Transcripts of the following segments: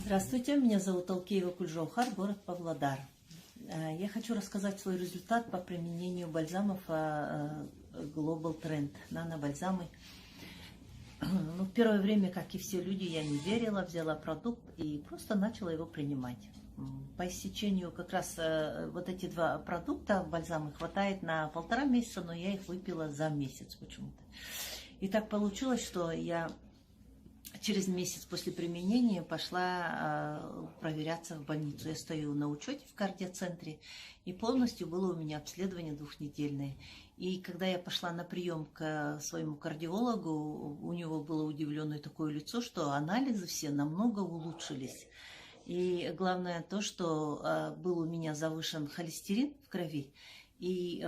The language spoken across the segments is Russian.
Здравствуйте, меня зовут Алкеева Кульжоухар, город Павлодар. Я хочу рассказать свой результат по применению бальзамов Global Trend, нано-бальзамы. В первое время, как и все люди, я не верила, взяла продукт и просто начала его принимать. По истечению как раз вот эти два продукта, бальзамы, хватает на 1,5 месяца, но я их выпила за месяц почему-то. И так получилось, что я через месяц после применения пошла проверяться в больницу. Я стою на учете в кардиоцентре, и полностью было у меня обследование 2-недельное. И когда я пошла на прием к своему кардиологу, у него было удивленное такое лицо, что анализы все намного улучшились. И главное то, что был у меня завышен холестерин в крови, и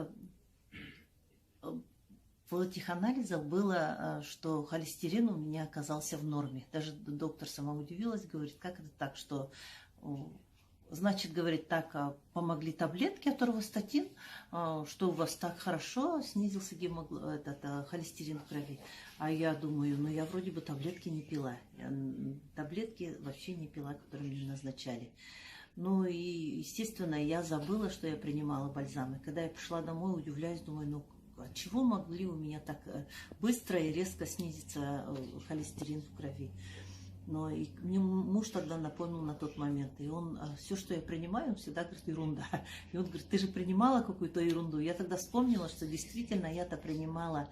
в этих анализах было, что холестерин у меня оказался в норме. Даже доктор сама удивилась, говорит, как это так, что... Значит, говорит, так помогли таблетки аторвастатин, что у вас так хорошо снизился холестерин в крови. А я думаю, ну я вроде бы таблетки не пила. Таблетки вообще не пила, которые мне назначали. Ну и, естественно, я забыла, что я принимала бальзамы. Когда я пришла домой, удивляюсь, думаю, ну от чего могли у меня так быстро и резко снизиться холестерин в крови? Но и мне муж тогда напомнил на тот момент, и он, все, что я принимаю, он всегда говорит, ерунда. И он говорит, ты же принимала какую-то ерунду. Я тогда вспомнила, что действительно я-то принимала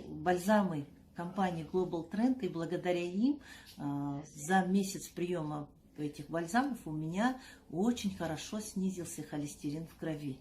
бальзамы компании Global Trend, и благодаря им за месяц приема этих бальзамов у меня очень хорошо снизился холестерин в крови.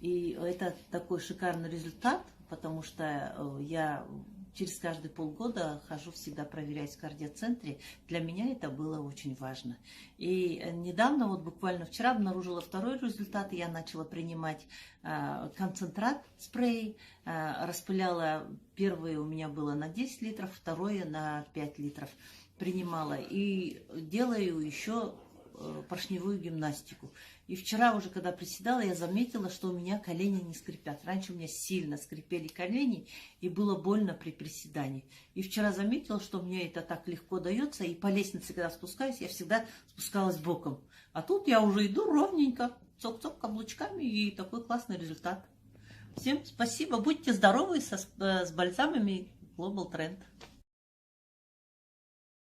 И это такой шикарный результат, потому что я через каждые полгода хожу всегда проверять в кардиоцентре. Для меня это было очень важно. И недавно, вот буквально вчера, обнаружила второй результат. Я начала принимать концентрат спрей. Распыляла, первое у меня было на 10 литров, второе на 5 литров принимала. И делаю еще поршневую гимнастику. И вчера уже, когда приседала, я заметила, что у меня колени не скрипят. Раньше у меня сильно скрипели колени, и было больно при приседании. И вчера заметила, что мне это так легко дается, и по лестнице, когда спускаюсь, я всегда спускалась боком. А тут я уже иду ровненько, цок-цок каблучками, и такой классный результат. Всем спасибо, будьте здоровы с бальзамами Global Trend.